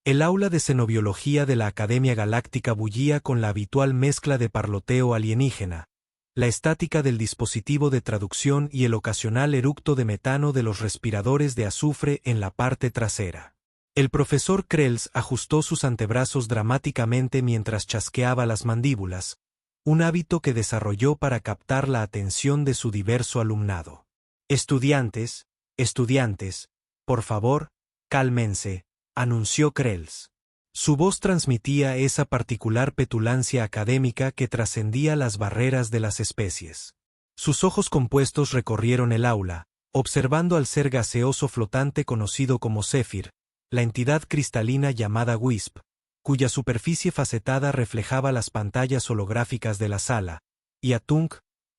El aula de xenobiología de la Academia Galáctica bullía con la habitual mezcla de parloteo alienígena, la estática del dispositivo de traducción y el ocasional eructo de metano de los respiradores de azufre en la parte trasera. El profesor Krells ajustó sus antebrazos dramáticamente mientras chasqueaba las mandíbulas, un hábito que desarrolló para captar la atención de su diverso alumnado. Estudiantes, por favor, cálmense, anunció Krells. Su voz transmitía esa particular petulancia académica que trascendía las barreras de las especies. Sus ojos compuestos recorrieron el aula, observando al ser gaseoso flotante conocido como Zephyr, la entidad cristalina llamada Wisp, cuya superficie facetada reflejaba las pantallas holográficas de la sala, y a Tunk,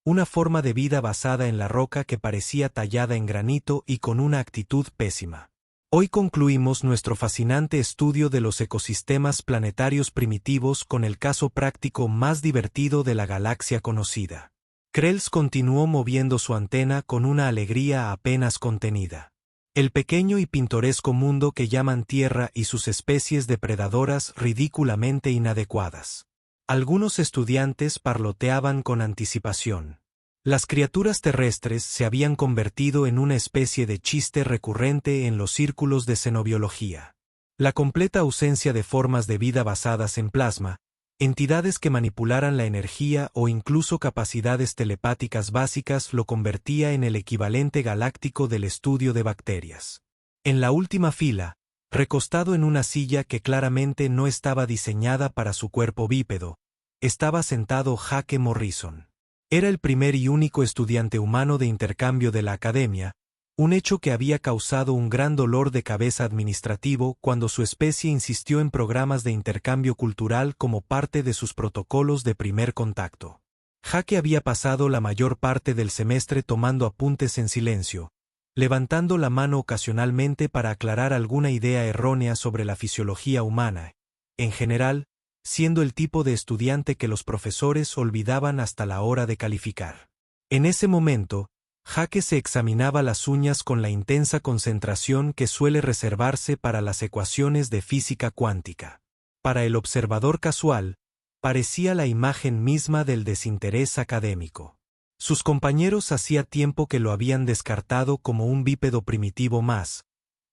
una forma de vida basada en la roca que parecía tallada en granito y con una actitud pésima. Hoy concluimos nuestro fascinante estudio de los ecosistemas planetarios primitivos con el caso práctico más divertido de la galaxia conocida. Krells continuó moviendo su antena con una alegría apenas contenida. El pequeño y pintoresco mundo que llaman Tierra y sus especies depredadoras ridículamente inadecuadas. Algunos estudiantes parloteaban con anticipación. Las criaturas terrestres se habían convertido en una especie de chiste recurrente en los círculos de xenobiología. La completa ausencia de formas de vida basadas en plasma, entidades que manipularan la energía o incluso capacidades telepáticas básicas lo convertía en el equivalente galáctico del estudio de bacterias. En la última fila, recostado en una silla que claramente no estaba diseñada para su cuerpo bípedo, estaba sentado Jake Morrison. Era el primer y único estudiante humano de intercambio de la academia, un hecho que había causado un gran dolor de cabeza administrativo cuando su especie insistió en programas de intercambio cultural como parte de sus protocolos de primer contacto. Jake había pasado la mayor parte del semestre tomando apuntes en silencio, levantando la mano ocasionalmente para aclarar alguna idea errónea sobre la fisiología humana, en general, siendo el tipo de estudiante que los profesores olvidaban hasta la hora de calificar. En ese momento, Jake se examinaba las uñas con la intensa concentración que suele reservarse para las ecuaciones de física cuántica. Para el observador casual, parecía la imagen misma del desinterés académico. Sus compañeros hacía tiempo que lo habían descartado como un bípedo primitivo más,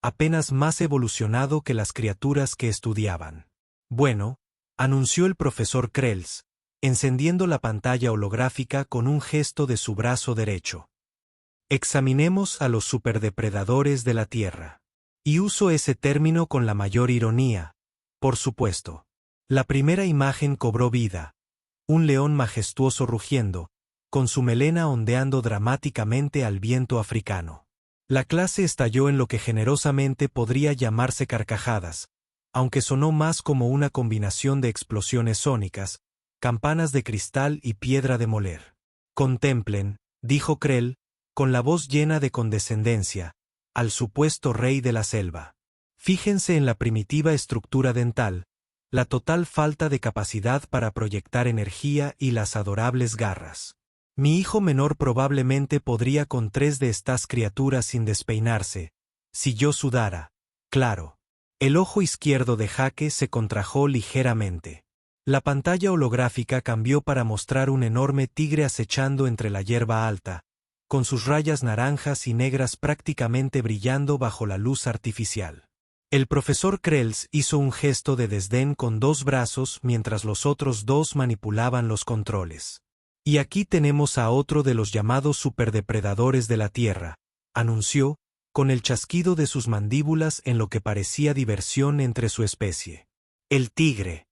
apenas más evolucionado que las criaturas que estudiaban. Bueno, anunció el profesor Krells, encendiendo la pantalla holográfica con un gesto de su brazo derecho. Examinemos a los superdepredadores de la Tierra. Y uso ese término con la mayor ironía, por supuesto. La primera imagen cobró vida. Un león majestuoso rugiendo, con su melena ondeando dramáticamente al viento africano. La clase estalló en lo que generosamente podría llamarse carcajadas, aunque sonó más como una combinación de explosiones sónicas, campanas de cristal y piedra de moler. Contemplen, dijo Krell, con la voz llena de condescendencia, al supuesto rey de la selva. Fíjense en la primitiva estructura dental, la total falta de capacidad para proyectar energía y las adorables garras. Mi hijo menor probablemente podría con 3 de estas criaturas sin despeinarse, si yo sudara, claro. El ojo izquierdo de Jake se contrajo ligeramente. La pantalla holográfica cambió para mostrar un enorme tigre acechando entre la hierba alta, con sus rayas naranjas y negras prácticamente brillando bajo la luz artificial. El profesor Krells hizo un gesto de desdén con 2 brazos mientras los otros 2 manipulaban los controles. Y aquí tenemos a otro de los llamados superdepredadores de la Tierra, anunció, con el chasquido de sus mandíbulas en lo que parecía diversión entre su especie. El tigre.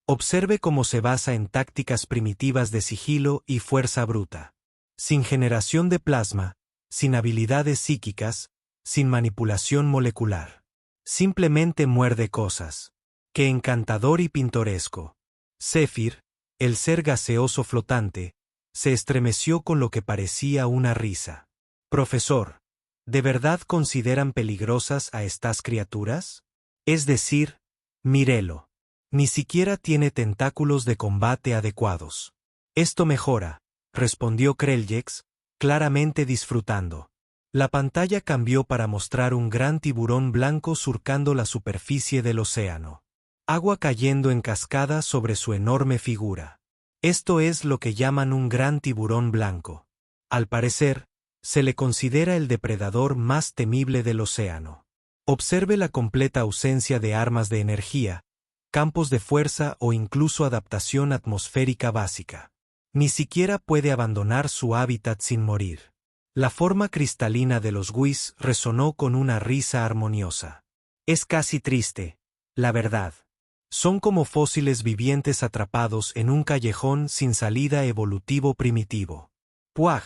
Observe cómo se basa en tácticas primitivas de sigilo y fuerza bruta. Sin generación de plasma, sin habilidades psíquicas, sin manipulación molecular. Simplemente muerde cosas. ¡Qué encantador y pintoresco! Zephyr, el ser gaseoso flotante, se estremeció con lo que parecía una risa. Profesor, ¿de verdad consideran peligrosas a estas criaturas? Es decir, mírelo. Ni siquiera tiene tentáculos de combate adecuados. Esto mejora, respondió Krelljex, claramente disfrutando. La pantalla cambió para mostrar un gran tiburón blanco surcando la superficie del océano. Agua cayendo en cascada sobre su enorme figura. Esto es lo que llaman un gran tiburón blanco. Al parecer, se le considera el depredador más temible del océano. Observe la completa ausencia de armas de energía, campos de fuerza o incluso adaptación atmosférica básica. Ni siquiera puede abandonar su hábitat sin morir. La forma cristalina de los Whis resonó con una risa armoniosa. Es casi triste, la verdad. Son como fósiles vivientes atrapados en un callejón sin salida evolutivo primitivo. Puaj.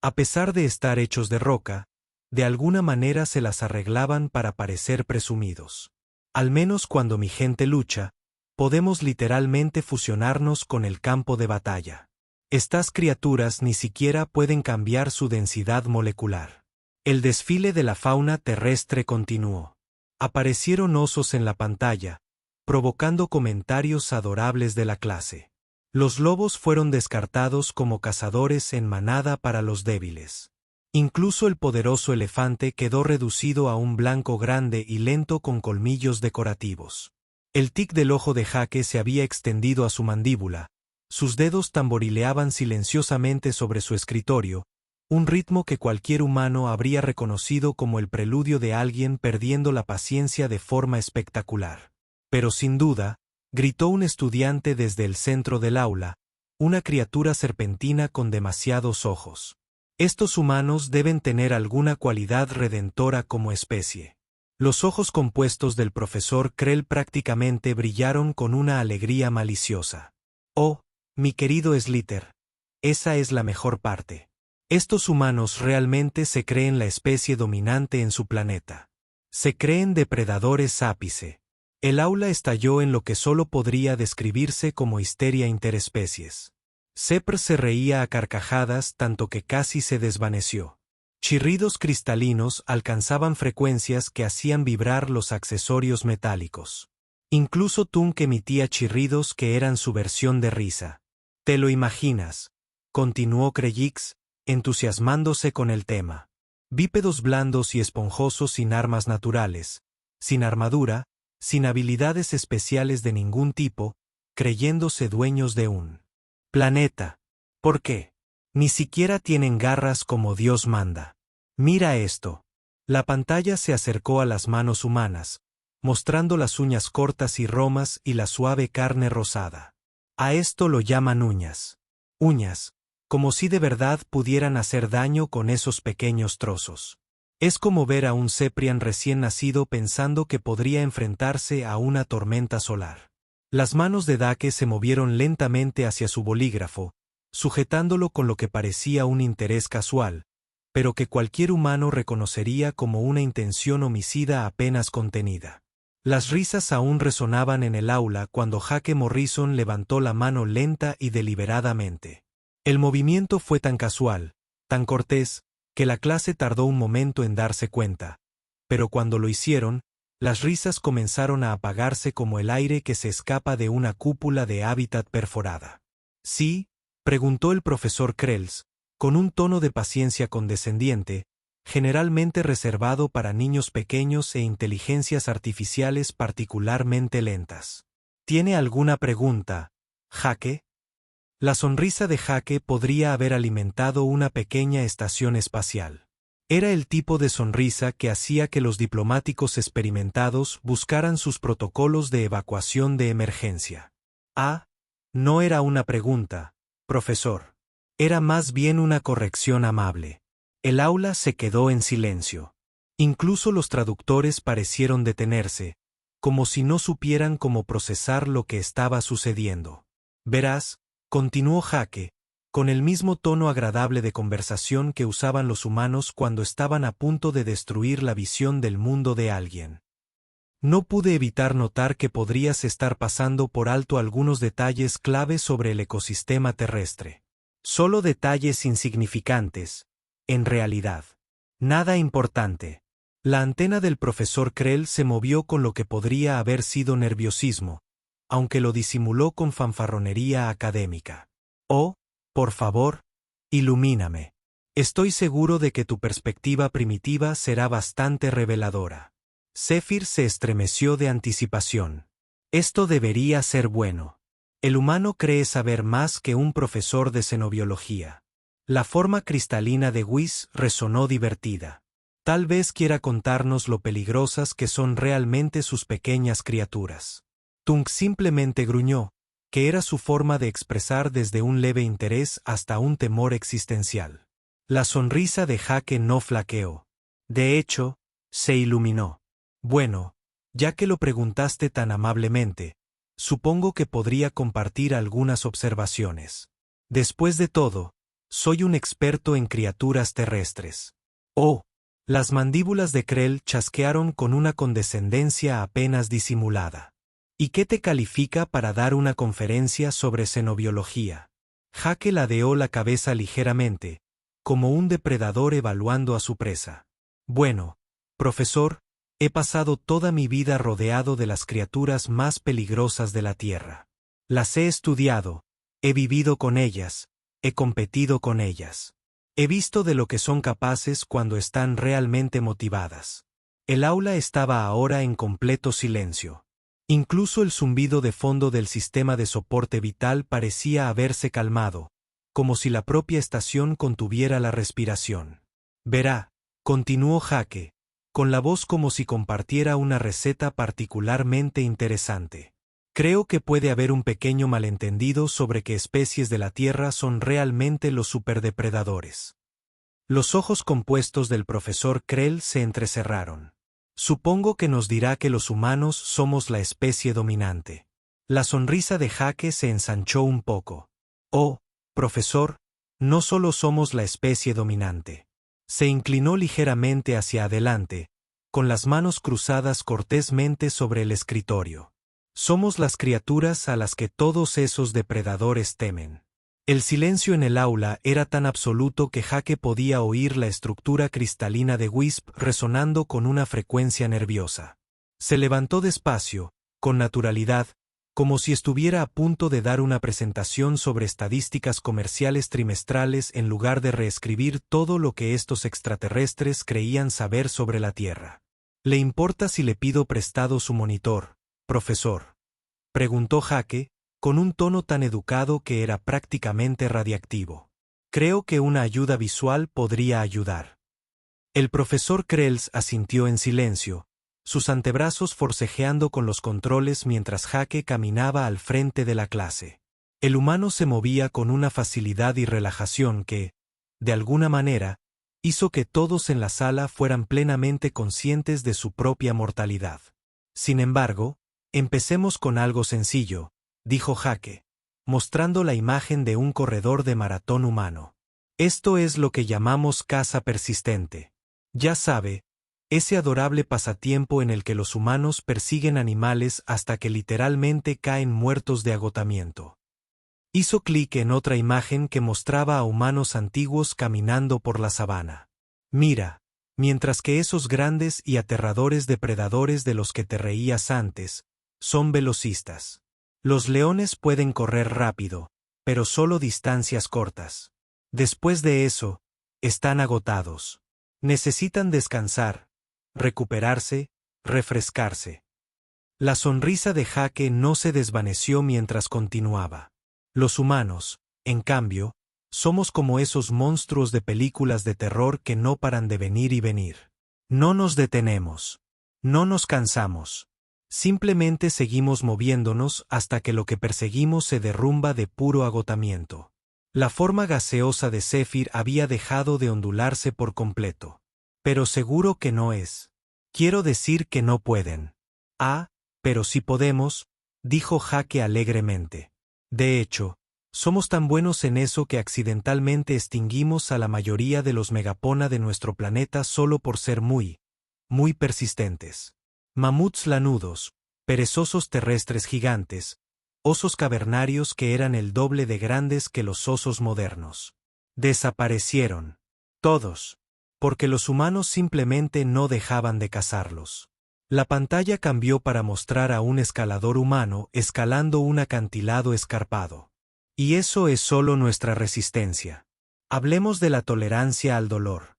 A pesar de estar hechos de roca, de alguna manera se las arreglaban para parecer presumidos. Al menos cuando mi gente lucha, podemos literalmente fusionarnos con el campo de batalla. Estas criaturas ni siquiera pueden cambiar su densidad molecular. El desfile de la fauna terrestre continuó. Aparecieron osos en la pantalla, provocando comentarios adorables de la clase. Los lobos fueron descartados como cazadores en manada para los débiles. Incluso el poderoso elefante quedó reducido a un blanco grande y lento con colmillos decorativos. El tic del ojo de Jake se había extendido a su mandíbula. Sus dedos tamborileaban silenciosamente sobre su escritorio, un ritmo que cualquier humano habría reconocido como el preludio de alguien perdiendo la paciencia de forma espectacular. Pero sin duda, gritó un estudiante desde el centro del aula, una criatura serpentina con demasiados ojos. Estos humanos deben tener alguna cualidad redentora como especie. Los ojos compuestos del profesor Krell prácticamente brillaron con una alegría maliciosa. Oh, mi querido Slither, esa es la mejor parte. Estos humanos realmente se creen la especie dominante en su planeta. Se creen depredadores ápice. El aula estalló en lo que solo podría describirse como histeria interespecies. Sepr se reía a carcajadas tanto que casi se desvaneció. Chirridos cristalinos alcanzaban frecuencias que hacían vibrar los accesorios metálicos. Incluso Tunk emitía chirridos que eran su versión de risa. «¿Te lo imaginas?», continuó Krellix, entusiasmándose con el tema. Bípedos blandos y esponjosos sin armas naturales, sin armadura, sin habilidades especiales de ningún tipo, creyéndose dueños de un planeta. ¿Por qué? Ni siquiera tienen garras como Dios manda. Mira esto. La pantalla se acercó a las manos humanas, mostrando las uñas cortas y romas y la suave carne rosada. A esto lo llaman uñas. Uñas, como si de verdad pudieran hacer daño con esos pequeños trozos. Es como ver a un Ceprian recién nacido pensando que podría enfrentarse a una tormenta solar. Las manos de Dake se movieron lentamente hacia su bolígrafo, sujetándolo con lo que parecía un interés casual, pero que cualquier humano reconocería como una intención homicida apenas contenida. Las risas aún resonaban en el aula cuando Jake Morrison levantó la mano lenta y deliberadamente. El movimiento fue tan casual, tan cortés, que la clase tardó un momento en darse cuenta, pero cuando lo hicieron, las risas comenzaron a apagarse como el aire que se escapa de una cúpula de hábitat perforada. «¿Sí?», preguntó el profesor Krells, con un tono de paciencia condescendiente, generalmente reservado para niños pequeños e inteligencias artificiales particularmente lentas. ¿Tiene alguna pregunta, Jake? La sonrisa de Jake podría haber alimentado una pequeña estación espacial. Era el tipo de sonrisa que hacía que los diplomáticos experimentados buscaran sus protocolos de evacuación de emergencia. Ah, no era una pregunta, profesor. Era más bien una corrección amable. El aula se quedó en silencio. Incluso los traductores parecieron detenerse, como si no supieran cómo procesar lo que estaba sucediendo. Verás, continuó Jake, con el mismo tono agradable de conversación que usaban los humanos cuando estaban a punto de destruir la visión del mundo de alguien. No pude evitar notar que podrías estar pasando por alto algunos detalles clave sobre el ecosistema terrestre. Solo detalles insignificantes. En realidad, nada importante. La antena del profesor Krell se movió con lo que podría haber sido nerviosismo, aunque lo disimuló con fanfarronería académica. Oh, por favor, ilumíname. Estoy seguro de que tu perspectiva primitiva será bastante reveladora. Zephyr se estremeció de anticipación. Esto debería ser bueno. El humano cree saber más que un profesor de xenobiología. La forma cristalina de Whis resonó divertida. Tal vez quiera contarnos lo peligrosas que son realmente sus pequeñas criaturas. Tunk simplemente gruñó, que era su forma de expresar desde un leve interés hasta un temor existencial. La sonrisa de Jake no flaqueó. De hecho, se iluminó. Bueno, ya que lo preguntaste tan amablemente, supongo que podría compartir algunas observaciones. Después de todo, soy un experto en criaturas terrestres. Oh, las mandíbulas de Krell chasquearon con una condescendencia apenas disimulada. ¿Y qué te califica para dar una conferencia sobre xenobiología? Jake ladeó la cabeza ligeramente, como un depredador evaluando a su presa. Bueno, profesor, he pasado toda mi vida rodeado de las criaturas más peligrosas de la Tierra. Las he estudiado, he vivido con ellas, he competido con ellas. He visto de lo que son capaces cuando están realmente motivadas. El aula estaba ahora en completo silencio. Incluso el zumbido de fondo del sistema de soporte vital parecía haberse calmado, como si la propia estación contuviera la respiración. Verá, continuó Jake, con la voz como si compartiera una receta particularmente interesante. Creo que puede haber un pequeño malentendido sobre qué especies de la Tierra son realmente los superdepredadores. Los ojos compuestos del profesor Krell se entrecerraron. Supongo que nos dirá que los humanos somos la especie dominante. La sonrisa de Jake se ensanchó un poco. Oh, profesor, no solo somos la especie dominante. Se inclinó ligeramente hacia adelante, con las manos cruzadas cortésmente sobre el escritorio. Somos las criaturas a las que todos esos depredadores temen. El silencio en el aula era tan absoluto que Jake podía oír la estructura cristalina de Wisp resonando con una frecuencia nerviosa. Se levantó despacio, con naturalidad, como si estuviera a punto de dar una presentación sobre estadísticas comerciales trimestrales en lugar de reescribir todo lo que estos extraterrestres creían saber sobre la Tierra. ¿Le importa si le pido prestado su monitor, profesor?, preguntó Jake, con un tono tan educado que era prácticamente radiactivo. Creo que una ayuda visual podría ayudar. El profesor Krells asintió en silencio, sus antebrazos forcejeando con los controles mientras Jake caminaba al frente de la clase. El humano se movía con una facilidad y relajación que, de alguna manera, hizo que todos en la sala fueran plenamente conscientes de su propia mortalidad. Sin embargo, empecemos con algo sencillo, dijo Jake, mostrando la imagen de un corredor de maratón humano. Esto es lo que llamamos caza persistente. Ya sabe, ese adorable pasatiempo en el que los humanos persiguen animales hasta que literalmente caen muertos de agotamiento. Hizo clic en otra imagen que mostraba a humanos antiguos caminando por la sabana. Mira, mientras que esos grandes y aterradores depredadores de los que te reías antes, son velocistas. Los leones pueden correr rápido, pero solo distancias cortas. Después de eso, están agotados. Necesitan descansar, recuperarse, refrescarse. La sonrisa de Jake no se desvaneció mientras continuaba. Los humanos, en cambio, somos como esos monstruos de películas de terror que no paran de venir y venir. No nos detenemos. No nos cansamos. Simplemente seguimos moviéndonos hasta que lo que perseguimos se derrumba de puro agotamiento. La forma gaseosa de Zephyr había dejado de ondularse por completo. Pero seguro que no es. Quiero decir que no pueden. Ah, pero sí podemos, dijo Jake alegremente. De hecho, somos tan buenos en eso que accidentalmente extinguimos a la mayoría de los megapona de nuestro planeta solo por ser muy persistentes. Mamuts lanudos, perezosos terrestres gigantes, osos cavernarios que eran el doble de grandes que los osos modernos. Desaparecieron. Todos. Porque los humanos simplemente no dejaban de cazarlos. La pantalla cambió para mostrar a un escalador humano escalando un acantilado escarpado. Y eso es solo nuestra resistencia. Hablemos de la tolerancia al dolor.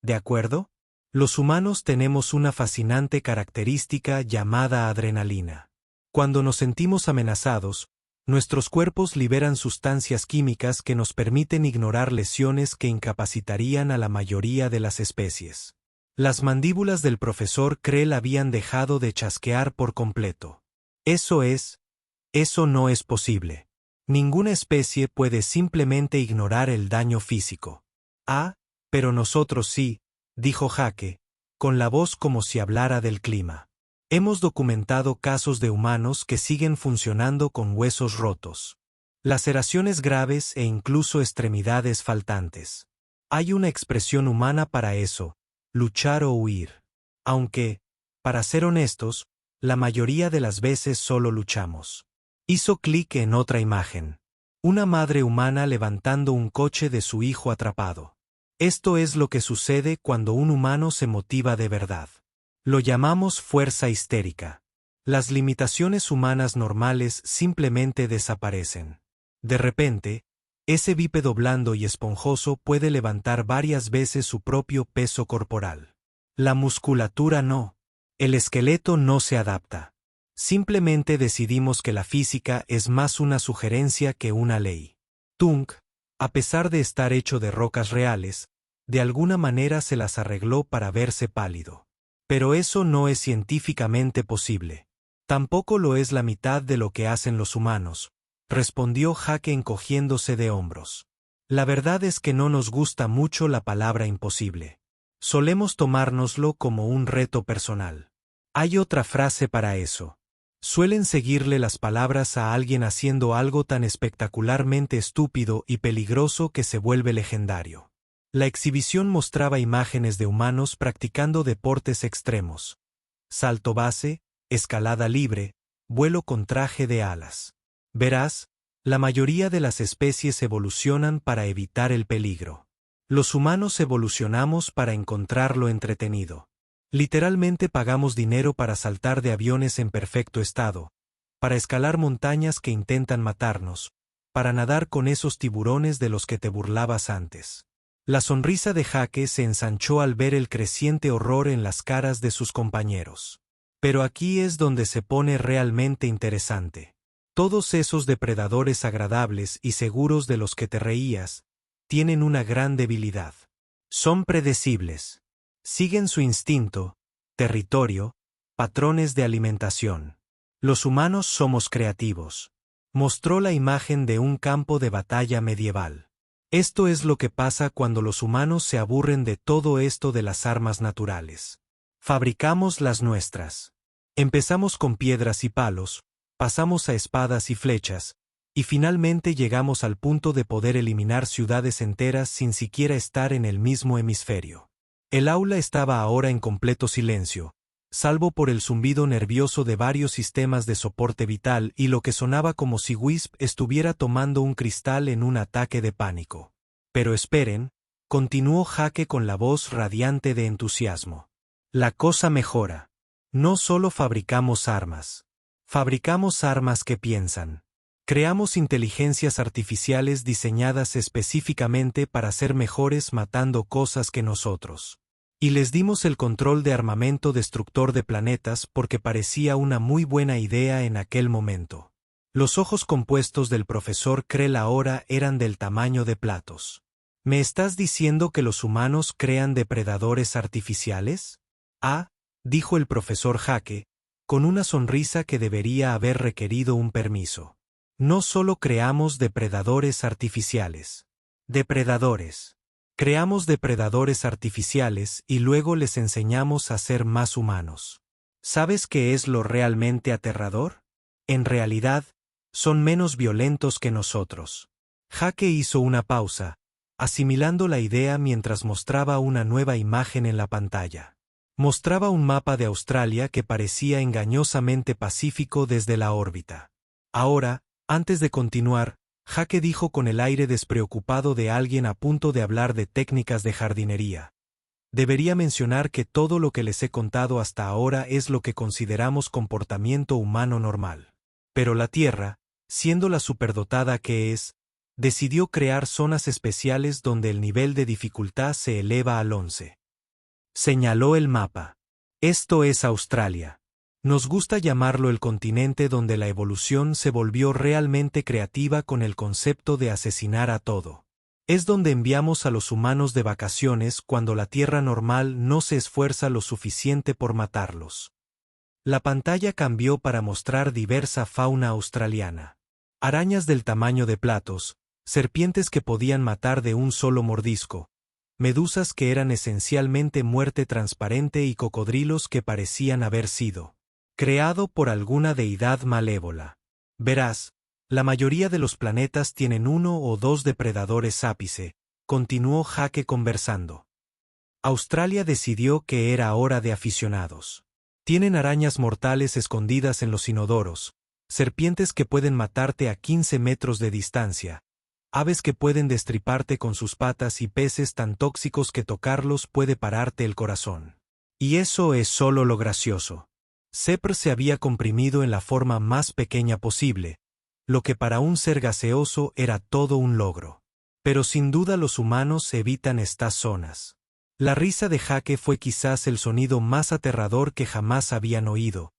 ¿De acuerdo? Los humanos tenemos una fascinante característica llamada adrenalina. Cuando nos sentimos amenazados, nuestros cuerpos liberan sustancias químicas que nos permiten ignorar lesiones que incapacitarían a la mayoría de las especies. Las mandíbulas del profesor Krell habían dejado de chasquear por completo. Eso no es posible. Ninguna especie puede simplemente ignorar el daño físico. Ah, pero nosotros sí, dijo Jake, con la voz como si hablara del clima. Hemos documentado casos de humanos que siguen funcionando con huesos rotos, laceraciones graves e incluso extremidades faltantes. Hay una expresión humana para eso: luchar o huir. Aunque, para ser honestos, la mayoría de las veces solo luchamos. Hizo clic en otra imagen. Una madre humana levantando un coche de su hijo atrapado. Esto es lo que sucede cuando un humano se motiva de verdad. Lo llamamos fuerza histérica. Las limitaciones humanas normales simplemente desaparecen. De repente, ese bípedo blando y esponjoso puede levantar varias veces su propio peso corporal. La musculatura no. El esqueleto no se adapta. Simplemente decidimos que la física es más una sugerencia que una ley. Tunk, a pesar de estar hecho de rocas reales, de alguna manera se las arregló para verse pálido. Pero eso no es científicamente posible. Tampoco lo es la mitad de lo que hacen los humanos, respondió Jake encogiéndose de hombros. La verdad es que no nos gusta mucho la palabra imposible. Solemos tomárnoslo como un reto personal. Hay otra frase para eso. Suelen seguirle las palabras a alguien haciendo algo tan espectacularmente estúpido y peligroso que se vuelve legendario. La exhibición mostraba imágenes de humanos practicando deportes extremos: salto base, escalada libre, vuelo con traje de alas. Verás, la mayoría de las especies evolucionan para evitar el peligro. Los humanos evolucionamos para encontrarlo entretenido. Literalmente pagamos dinero para saltar de aviones en perfecto estado, para escalar montañas que intentan matarnos, para nadar con esos tiburones de los que te burlabas antes. La sonrisa de Jake se ensanchó al ver el creciente horror en las caras de sus compañeros. Pero aquí es donde se pone realmente interesante. Todos esos depredadores agradables y seguros de los que te reías, tienen una gran debilidad. Son predecibles. Siguen su instinto, territorio, patrones de alimentación. Los humanos somos creativos. Mostró la imagen de un campo de batalla medieval. Esto es lo que pasa cuando los humanos se aburren de todo esto de las armas naturales. Fabricamos las nuestras. Empezamos con piedras y palos, pasamos a espadas y flechas, y finalmente llegamos al punto de poder eliminar ciudades enteras sin siquiera estar en el mismo hemisferio. El aula estaba ahora en completo silencio, salvo por el zumbido nervioso de varios sistemas de soporte vital y lo que sonaba como si Wisp estuviera tomando un cristal en un ataque de pánico. Pero esperen, continuó Jake con la voz radiante de entusiasmo. La cosa mejora. No solo fabricamos armas que piensan. Creamos inteligencias artificiales diseñadas específicamente para ser mejores matando cosas que nosotros. Y les dimos el control de armamento destructor de planetas porque parecía una muy buena idea en aquel momento. Los ojos compuestos del profesor Krell ahora eran del tamaño de platos. ¿Me estás diciendo que los humanos crean depredadores artificiales? Ah, dijo el profesor Jake, con una sonrisa que debería haber requerido un permiso. No solo creamos depredadores artificiales. Depredadores. Creamos depredadores artificiales y luego les enseñamos a ser más humanos. ¿Sabes qué es lo realmente aterrador? En realidad, son menos violentos que nosotros. Jake hizo una pausa, asimilando la idea mientras mostraba una nueva imagen en la pantalla. Mostraba un mapa de Australia que parecía engañosamente pacífico desde la órbita. Ahora, antes de continuar, Jake dijo con el aire despreocupado de alguien a punto de hablar de técnicas de jardinería. Debería mencionar que todo lo que les he contado hasta ahora es lo que consideramos comportamiento humano normal. Pero la Tierra, siendo la superdotada que es, decidió crear zonas especiales donde el nivel de dificultad se eleva al 11. Señaló el mapa. Esto es Australia. Nos gusta llamarlo el continente donde la evolución se volvió realmente creativa con el concepto de asesinar a todo. Es donde enviamos a los humanos de vacaciones cuando la Tierra normal no se esfuerza lo suficiente por matarlos. La pantalla cambió para mostrar diversa fauna australiana. Arañas del tamaño de platos, serpientes que podían matar de un solo mordisco, medusas que eran esencialmente muerte transparente y cocodrilos que parecían haber sido creado por alguna deidad malévola. Verás, la mayoría de los planetas tienen uno o dos depredadores ápice, continuó Jake conversando. Australia decidió que era hora de aficionados. Tienen arañas mortales escondidas en los inodoros, serpientes que pueden matarte a 15 metros de distancia, aves que pueden destriparte con sus patas y peces tan tóxicos que tocarlos puede pararte el corazón. Y eso es solo lo gracioso. Sepr se había comprimido en la forma más pequeña posible, lo que para un ser gaseoso era todo un logro. Pero sin duda los humanos evitan estas zonas. La risa de Jake fue quizás el sonido más aterrador que jamás habían oído,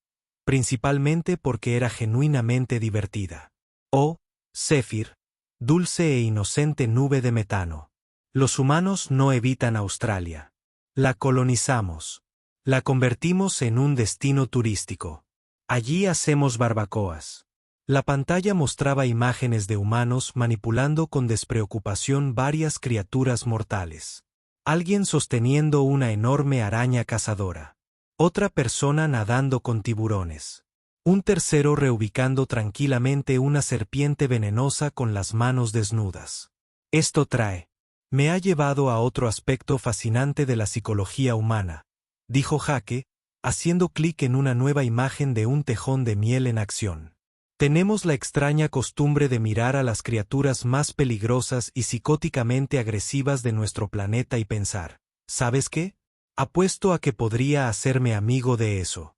principalmente porque era genuinamente divertida. Oh, Zephyr, dulce e inocente nube de metano. Los humanos no evitan Australia. La colonizamos. La convertimos en un destino turístico. Allí hacemos barbacoas. La pantalla mostraba imágenes de humanos manipulando con despreocupación varias criaturas mortales. Alguien sosteniendo una enorme araña cazadora. Otra persona nadando con tiburones. Un tercero reubicando tranquilamente una serpiente venenosa con las manos desnudas. Esto me ha llevado a otro aspecto fascinante de la psicología humana, dijo Jake, haciendo clic en una nueva imagen de un tejón de miel en acción. Tenemos la extraña costumbre de mirar a las criaturas más peligrosas y psicóticamente agresivas de nuestro planeta y pensar, ¿sabes qué? Apuesto a que podría hacerme amigo de eso.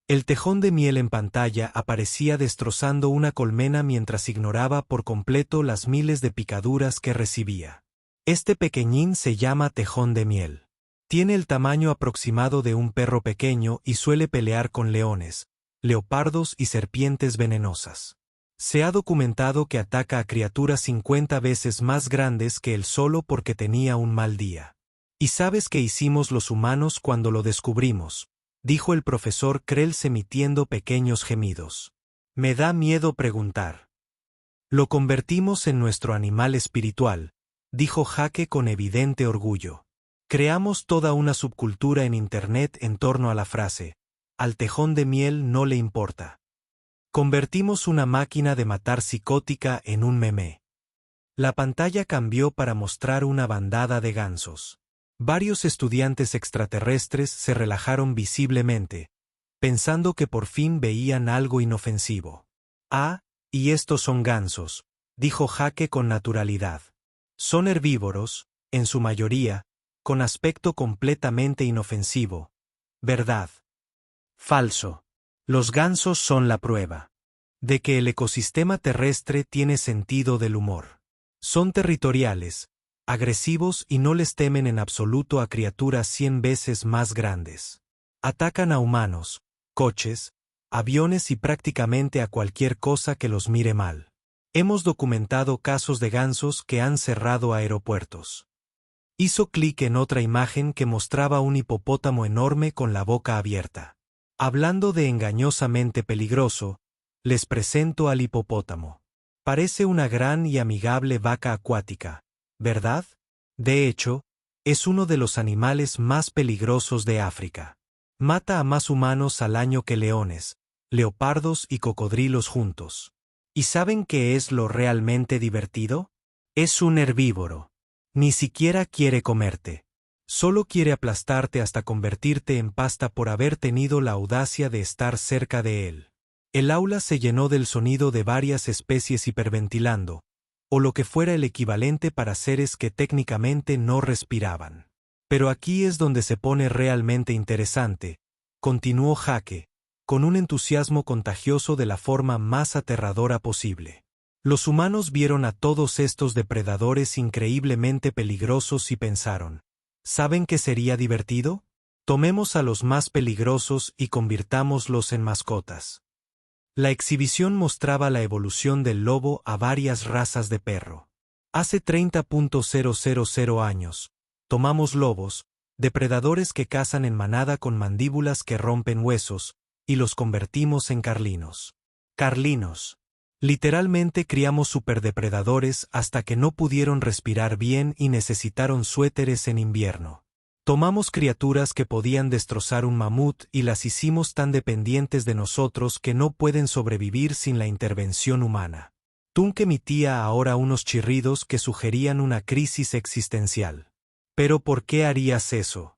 El tejón de miel en pantalla aparecía destrozando una colmena mientras ignoraba por completo las miles de picaduras que recibía. Este pequeñín se llama tejón de miel. Tiene el tamaño aproximado de un perro pequeño y suele pelear con leones, leopardos y serpientes venenosas. Se ha documentado que ataca a criaturas 50 veces más grandes que él solo porque tenía un mal día. ¿Y sabes qué hicimos los humanos cuando lo descubrimos?, dijo el profesor Krells emitiendo pequeños gemidos. Me da miedo preguntar. Lo convertimos en nuestro animal espiritual, dijo Jake con evidente orgullo. Creamos toda una subcultura en Internet en torno a la frase, al tejón de miel no le importa. Convertimos una máquina de matar psicótica en un meme. La pantalla cambió para mostrar una bandada de gansos. Varios estudiantes extraterrestres se relajaron visiblemente, pensando que por fin veían algo inofensivo. Ah, y estos son gansos, dijo Jake con naturalidad. Son herbívoros, en su mayoría, con aspecto completamente inofensivo. ¿Verdad? Falso. Los gansos son la prueba de que el ecosistema terrestre tiene sentido del humor. Son territoriales, agresivos y no les temen en absoluto a criaturas 100 veces más grandes. Atacan a humanos, coches, aviones y prácticamente a cualquier cosa que los mire mal. Hemos documentado casos de gansos que han cerrado aeropuertos. Hizo clic en otra imagen que mostraba un hipopótamo enorme con la boca abierta. Hablando de engañosamente peligroso, les presento al hipopótamo. Parece una gran y amigable vaca acuática, ¿verdad? De hecho, es uno de los animales más peligrosos de África. Mata a más humanos al año que leones, leopardos y cocodrilos juntos. ¿Y saben qué es lo realmente divertido? Es un herbívoro. Ni siquiera quiere comerte. Solo quiere aplastarte hasta convertirte en pasta por haber tenido la audacia de estar cerca de él. El aula se llenó del sonido de varias especies hiperventilando, o lo que fuera el equivalente para seres que técnicamente no respiraban. Pero aquí es donde se pone realmente interesante, continuó Jake, con un entusiasmo contagioso de la forma más aterradora posible. Los humanos vieron a todos estos depredadores increíblemente peligrosos y pensaron, ¿saben qué sería divertido? Tomemos a los más peligrosos y convirtámoslos en mascotas. La exhibición mostraba la evolución del lobo a varias razas de perro. Hace 30.000 años, tomamos lobos, depredadores que cazan en manada con mandíbulas que rompen huesos, y los convertimos en carlinos. Carlinos. Literalmente criamos superdepredadores hasta que no pudieron respirar bien y necesitaron suéteres en invierno. Tomamos criaturas que podían destrozar un mamut y las hicimos tan dependientes de nosotros que no pueden sobrevivir sin la intervención humana. Tunk emitía ahora unos chirridos que sugerían una crisis existencial. ¿Pero por qué harías eso?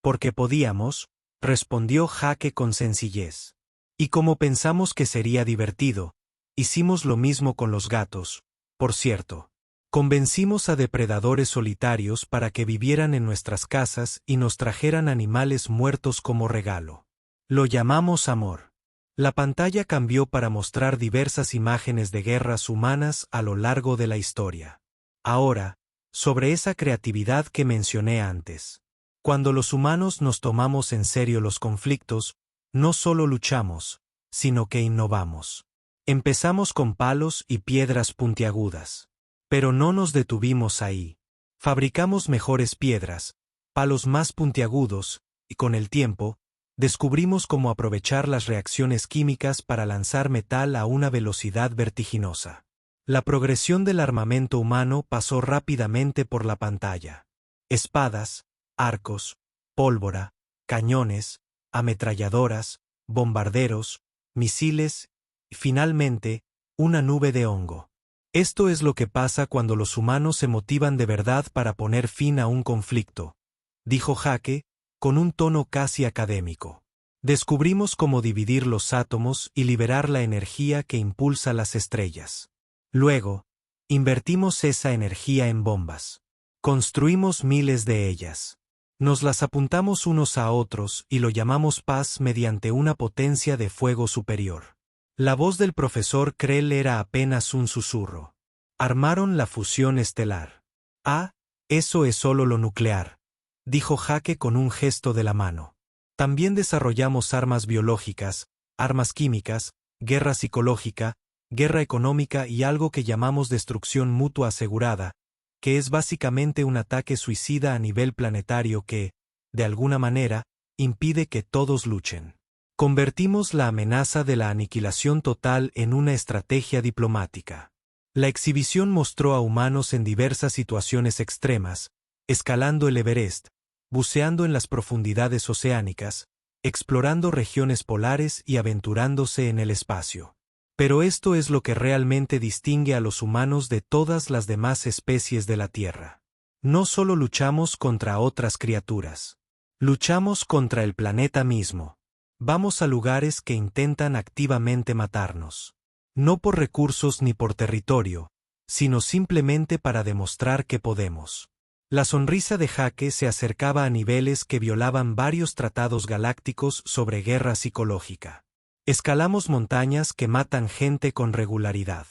Porque podíamos, respondió Jake con sencillez. Y como pensamos que sería divertido, hicimos lo mismo con los gatos, por cierto. Convencimos a depredadores solitarios para que vivieran en nuestras casas y nos trajeran animales muertos como regalo. Lo llamamos amor. La pantalla cambió para mostrar diversas imágenes de guerras humanas a lo largo de la historia. Ahora, sobre esa creatividad que mencioné antes. Cuando los humanos nos tomamos en serio los conflictos, no solo luchamos, sino que innovamos. Empezamos con palos y piedras puntiagudas. Pero no nos detuvimos ahí. Fabricamos mejores piedras, palos más puntiagudos, y con el tiempo, descubrimos cómo aprovechar las reacciones químicas para lanzar metal a una velocidad vertiginosa. La progresión del armamento humano pasó rápidamente por la pantalla. Espadas, arcos, pólvora, cañones, ametralladoras, bombarderos, misiles, y finalmente, una nube de hongo. Esto es lo que pasa cuando los humanos se motivan de verdad para poner fin a un conflicto, dijo Jake, con un tono casi académico. Descubrimos cómo dividir los átomos y liberar la energía que impulsa las estrellas. Luego, invertimos esa energía en bombas. Construimos miles de ellas. Nos las apuntamos unos a otros y lo llamamos paz mediante una potencia de fuego superior. La voz del profesor Krell era apenas un susurro. Armaron la fusión estelar. Ah, eso es solo lo nuclear, dijo Jake con un gesto de la mano. También desarrollamos armas biológicas, armas químicas, guerra psicológica, guerra económica y algo que llamamos destrucción mutua asegurada, que es básicamente un ataque suicida a nivel planetario que, de alguna manera, impide que todos luchen. Convertimos la amenaza de la aniquilación total en una estrategia diplomática. La exhibición mostró a humanos en diversas situaciones extremas, escalando el Everest, buceando en las profundidades oceánicas, explorando regiones polares y aventurándose en el espacio. Pero esto es lo que realmente distingue a los humanos de todas las demás especies de la Tierra. No solo luchamos contra otras criaturas. Luchamos contra el planeta mismo. Vamos a lugares que intentan activamente matarnos. No por recursos ni por territorio, sino simplemente para demostrar que podemos. La sonrisa de Jake se acercaba a niveles que violaban varios tratados galácticos sobre guerra psicológica. Escalamos montañas que matan gente con regularidad.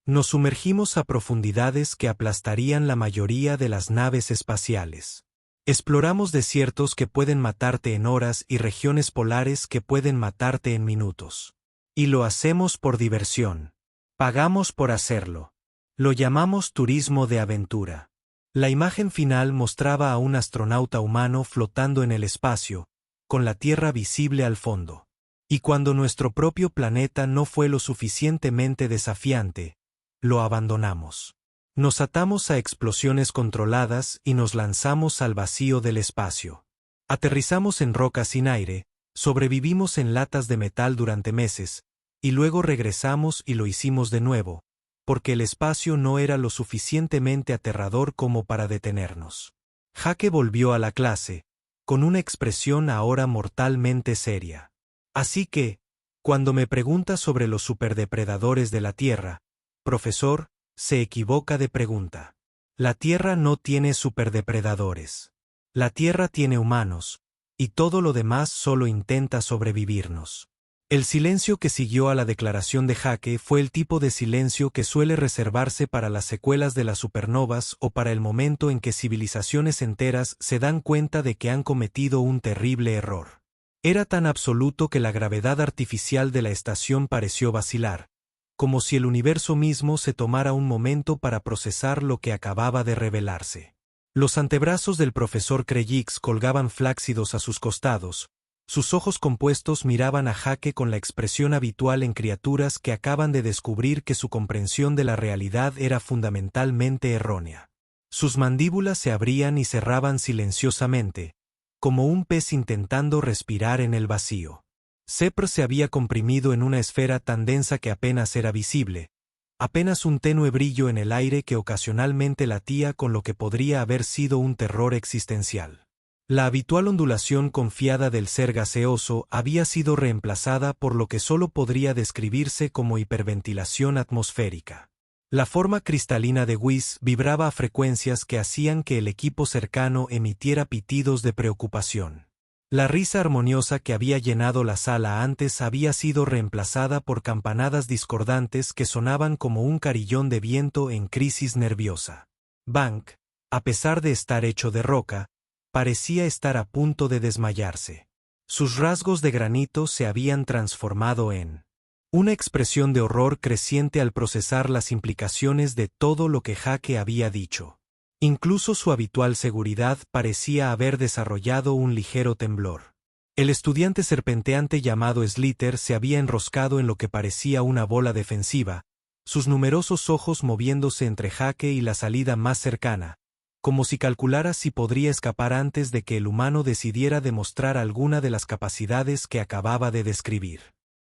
Nos sumergimos a profundidades que aplastarían la mayoría de las naves espaciales. Exploramos desiertos que pueden matarte en horas y regiones polares que pueden matarte en minutos. Y lo hacemos por diversión. Pagamos por hacerlo. Lo llamamos turismo de aventura. La imagen final mostraba a un astronauta humano flotando en el espacio, con la Tierra visible al fondo. Y cuando nuestro propio planeta no fue lo suficientemente desafiante, lo abandonamos. Nos atamos a explosiones controladas y nos lanzamos al vacío del espacio. Aterrizamos en rocas sin aire, sobrevivimos en latas de metal durante meses, y luego regresamos y lo hicimos de nuevo, porque el espacio no era lo suficientemente aterrador como para detenernos. Jake volvió a la clase, con una expresión ahora mortalmente seria. Así que, cuando me pregunta sobre los superdepredadores de la Tierra, profesor, se equivoca de pregunta. La Tierra no tiene superdepredadores. La Tierra tiene humanos, y todo lo demás solo intenta sobrevivirnos. El silencio que siguió a la declaración de Jake fue el tipo de silencio que suele reservarse para las secuelas de las supernovas o para el momento en que civilizaciones enteras se dan cuenta de que han cometido un terrible error. Era tan absoluto que la gravedad artificial de la estación pareció vacilar, como si el universo mismo se tomara un momento para procesar lo que acababa de revelarse. Los antebrazos del profesor Krejcik colgaban flácidos a sus costados. Sus ojos compuestos miraban a Jake con la expresión habitual en criaturas que acaban de descubrir que su comprensión de la realidad era fundamentalmente errónea. Sus mandíbulas se abrían y cerraban silenciosamente, como un pez intentando respirar en el vacío. Sepr se había comprimido en una esfera tan densa que apenas era visible, apenas un tenue brillo en el aire que ocasionalmente latía con lo que podría haber sido un terror existencial. La habitual ondulación confiada del ser gaseoso había sido reemplazada por lo que solo podría describirse como hiperventilación atmosférica. La forma cristalina de Whis vibraba a frecuencias que hacían que el equipo cercano emitiera pitidos de preocupación. La risa armoniosa que había llenado la sala antes había sido reemplazada por campanadas discordantes que sonaban como un carillón de viento en crisis nerviosa. Bank, a pesar de estar hecho de roca, parecía estar a punto de desmayarse. Sus rasgos de granito se habían transformado en una expresión de horror creciente al procesar las implicaciones de todo lo que Jake había dicho. Incluso su habitual seguridad parecía haber desarrollado un ligero temblor. El estudiante serpenteante llamado Slither se había enroscado en lo que parecía una bola defensiva, sus numerosos ojos moviéndose entre Jake y la salida más cercana, como si calculara si podría escapar antes de que el humano decidiera demostrar alguna de las capacidades que acababa de describir.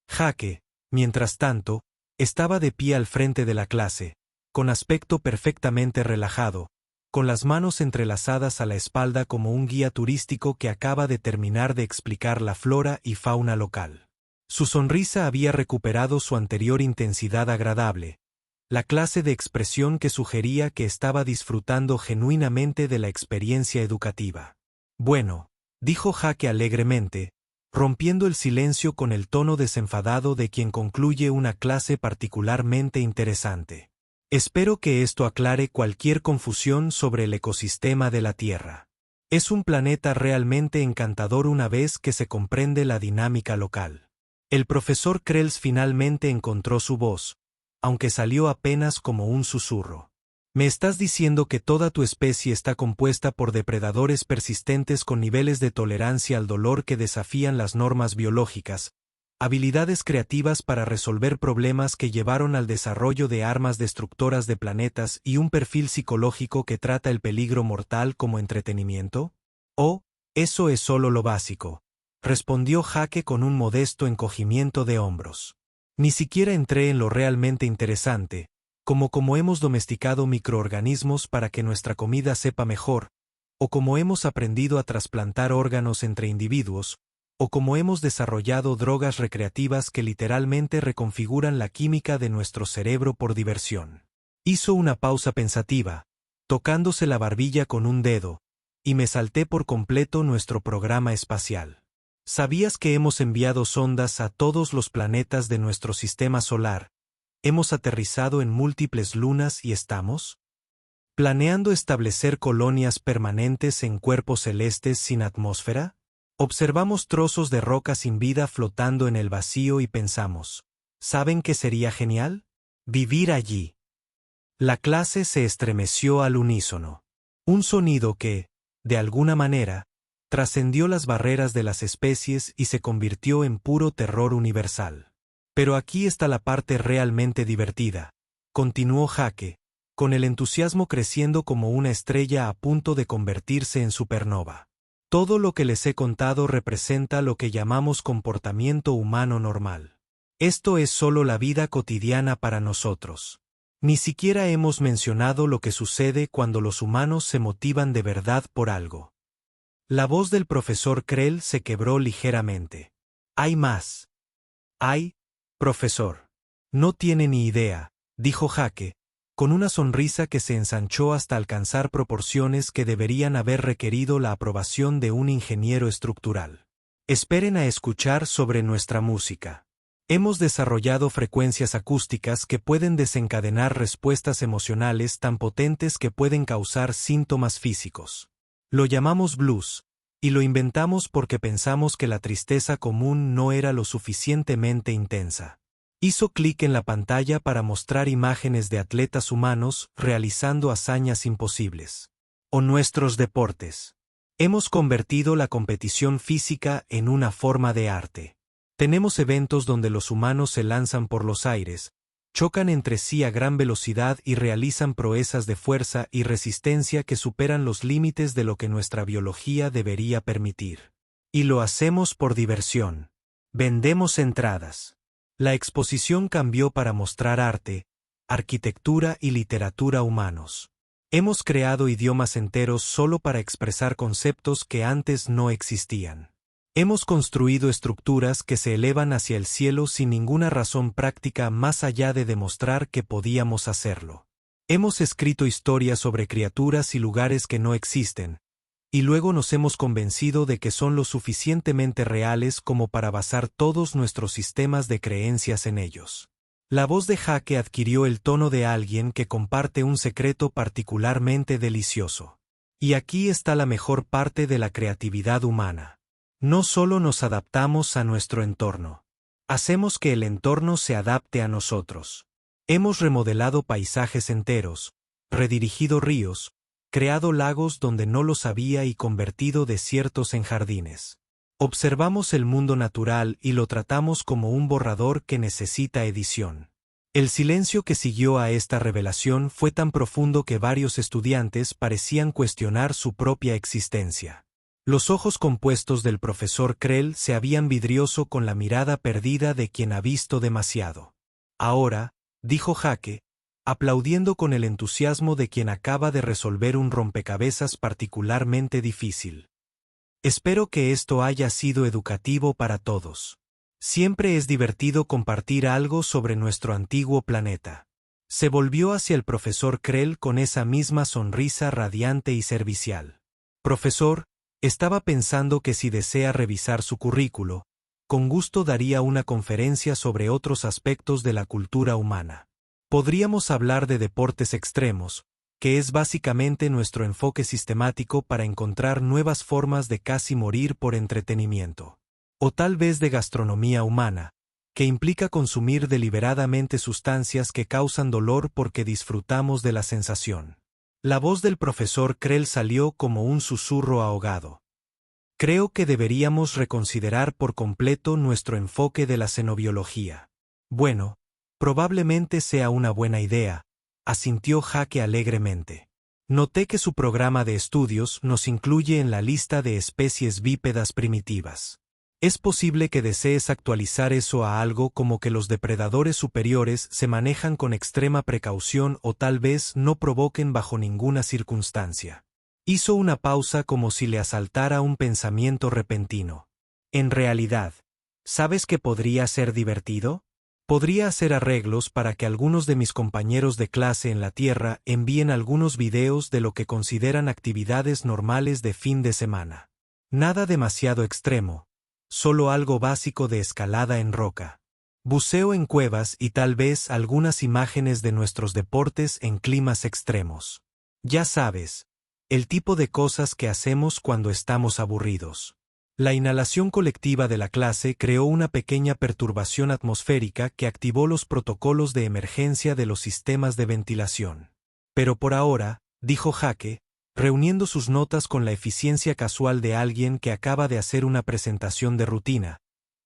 Jake, mientras tanto, estaba de pie al frente de la clase, con aspecto perfectamente relajado, con las manos entrelazadas a la espalda como un guía turístico que acaba de terminar de explicar la flora y fauna local. Su sonrisa había recuperado su anterior intensidad agradable, la clase de expresión que sugería que estaba disfrutando genuinamente de la experiencia educativa. Bueno, dijo Jake alegremente, rompiendo el silencio con el tono desenfadado de quien concluye una clase particularmente interesante. Espero que esto aclare cualquier confusión sobre el ecosistema de la Tierra. Es un planeta realmente encantador una vez que se comprende la dinámica local. El profesor Krells finalmente encontró su voz, aunque salió apenas como un susurro. ¿Me estás diciendo que toda tu especie está compuesta por depredadores persistentes con niveles de tolerancia al dolor que desafían las normas biológicas, habilidades creativas para resolver problemas que llevaron al desarrollo de armas destructoras de planetas y un perfil psicológico que trata el peligro mortal como entretenimiento? Oh, eso es solo lo básico, respondió Jake con un modesto encogimiento de hombros. Ni siquiera entré en lo realmente interesante, como hemos domesticado microorganismos para que nuestra comida sepa mejor, o como hemos aprendido a trasplantar órganos entre individuos, o como hemos desarrollado drogas recreativas que literalmente reconfiguran la química de nuestro cerebro por diversión. Hizo una pausa pensativa, tocándose la barbilla con un dedo, y me salté por completo nuestro programa espacial. ¿Sabías que hemos enviado sondas a todos los planetas de nuestro sistema solar? ¿Hemos aterrizado en múltiples lunas y estamos planeando establecer colonias permanentes en cuerpos celestes sin atmósfera? Observamos trozos de roca sin vida flotando en el vacío y pensamos, ¿saben qué sería genial? Vivir allí. La clase se estremeció al unísono. Un sonido que, de alguna manera, trascendió las barreras de las especies y se convirtió en puro terror universal. Pero aquí está la parte realmente divertida, continuó Jake, con el entusiasmo creciendo como una estrella a punto de convertirse en supernova. Todo lo que les he contado representa lo que llamamos comportamiento humano normal. Esto es solo la vida cotidiana para nosotros. Ni siquiera hemos mencionado lo que sucede cuando los humanos se motivan de verdad por algo. La voz del profesor Krell se quebró ligeramente. Hay más. Hay, profesor. No tiene ni idea, dijo Jake, con una sonrisa que se ensanchó hasta alcanzar proporciones que deberían haber requerido la aprobación de un ingeniero estructural. Esperen a escuchar sobre nuestra música. Hemos desarrollado frecuencias acústicas que pueden desencadenar respuestas emocionales tan potentes que pueden causar síntomas físicos. Lo llamamos blues, y lo inventamos porque pensamos que la tristeza común no era lo suficientemente intensa. Hizo clic en la pantalla para mostrar imágenes de atletas humanos realizando hazañas imposibles. O nuestros deportes. Hemos convertido la competición física en una forma de arte. Tenemos eventos donde los humanos se lanzan por los aires, chocan entre sí a gran velocidad y realizan proezas de fuerza y resistencia que superan los límites de lo que nuestra biología debería permitir. Y lo hacemos por diversión. Vendemos entradas. La exposición cambió para mostrar arte, arquitectura y literatura humanos. Hemos creado idiomas enteros solo para expresar conceptos que antes no existían. Hemos construido estructuras que se elevan hacia el cielo sin ninguna razón práctica más allá de demostrar que podíamos hacerlo. Hemos escrito historias sobre criaturas y lugares que no existen, y luego nos hemos convencido de que son lo suficientemente reales como para basar todos nuestros sistemas de creencias en ellos. La voz de Jake adquirió el tono de alguien que comparte un secreto particularmente delicioso. Y aquí está la mejor parte de la creatividad humana. No solo nos adaptamos a nuestro entorno. Hacemos que el entorno se adapte a nosotros. Hemos remodelado paisajes enteros, redirigido ríos, creado lagos donde no los había y convertido desiertos en jardines. Observamos el mundo natural y lo tratamos como un borrador que necesita edición. El silencio que siguió a esta revelación fue tan profundo que varios estudiantes parecían cuestionar su propia existencia. Los ojos compuestos del profesor Krell se habían vidrioso con la mirada perdida de quien ha visto demasiado. Ahora, dijo Jake, aplaudiendo con el entusiasmo de quien acaba de resolver un rompecabezas particularmente difícil. Espero que esto haya sido educativo para todos. Siempre es divertido compartir algo sobre nuestro antiguo planeta. Se volvió hacia el profesor Krell con esa misma sonrisa radiante y servicial. Profesor, estaba pensando que si desea revisar su currículo, con gusto daría una conferencia sobre otros aspectos de la cultura humana. Podríamos hablar de deportes extremos, que es básicamente nuestro enfoque sistemático para encontrar nuevas formas de casi morir por entretenimiento. O tal vez de gastronomía humana, que implica consumir deliberadamente sustancias que causan dolor porque disfrutamos de la sensación. La voz del profesor Krell salió como un susurro ahogado. Creo que deberíamos reconsiderar por completo nuestro enfoque de la xenobiología. Bueno, probablemente sea una buena idea, asintió Jake alegremente. Noté que su programa de estudios nos incluye en la lista de especies bípedas primitivas. Es posible que desees actualizar eso a algo como que los depredadores superiores se manejan con extrema precaución o tal vez no provoquen bajo ninguna circunstancia. Hizo una pausa como si le asaltara un pensamiento repentino. En realidad, ¿sabes qué podría ser divertido? Podría hacer arreglos para que algunos de mis compañeros de clase en la Tierra envíen algunos videos de lo que consideran actividades normales de fin de semana. Nada demasiado extremo, solo algo básico de escalada en roca. Buceo en cuevas y tal vez algunas imágenes de nuestros deportes en climas extremos. Ya sabes, el tipo de cosas que hacemos cuando estamos aburridos. La inhalación colectiva de la clase creó una pequeña perturbación atmosférica que activó los protocolos de emergencia de los sistemas de ventilación. Pero por ahora, dijo Jake, reuniendo sus notas con la eficiencia casual de alguien que acaba de hacer una presentación de rutina,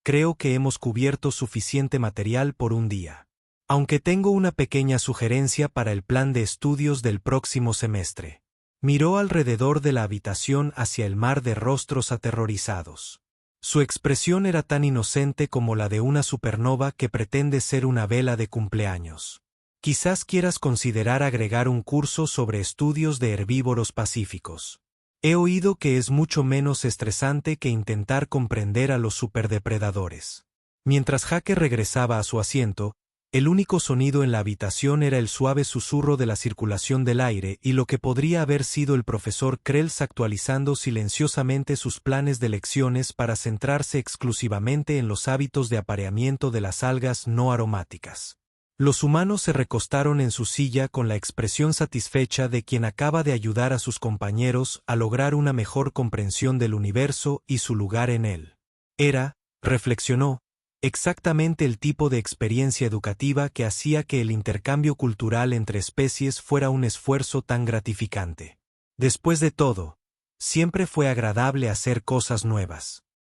creo que hemos cubierto suficiente material por un día. Aunque tengo una pequeña sugerencia para el plan de estudios del próximo semestre. Miró alrededor de la habitación hacia el mar de rostros aterrorizados. Su expresión era tan inocente como la de una supernova que pretende ser una vela de cumpleaños. Quizás quieras considerar agregar un curso sobre estudios de herbívoros pacíficos. He oído que es mucho menos estresante que intentar comprender a los superdepredadores. Mientras Jake regresaba a su asiento, El único sonido en la habitación era el suave susurro de la circulación del aire y lo que podría haber sido el profesor Krells actualizando silenciosamente sus planes de lecciones para centrarse exclusivamente en los hábitos de apareamiento de las algas no aromáticas. Los humanos se recostaron en su silla con la expresión satisfecha de quien acaba de ayudar a sus compañeros a lograr una mejor comprensión del universo y su lugar en él. Era, reflexionó, exactamente el tipo de experiencia educativa que hacía que el intercambio cultural entre especies fuera un esfuerzo tan gratificante. Después de todo, siempre fue agradable hacer cosas nuevas.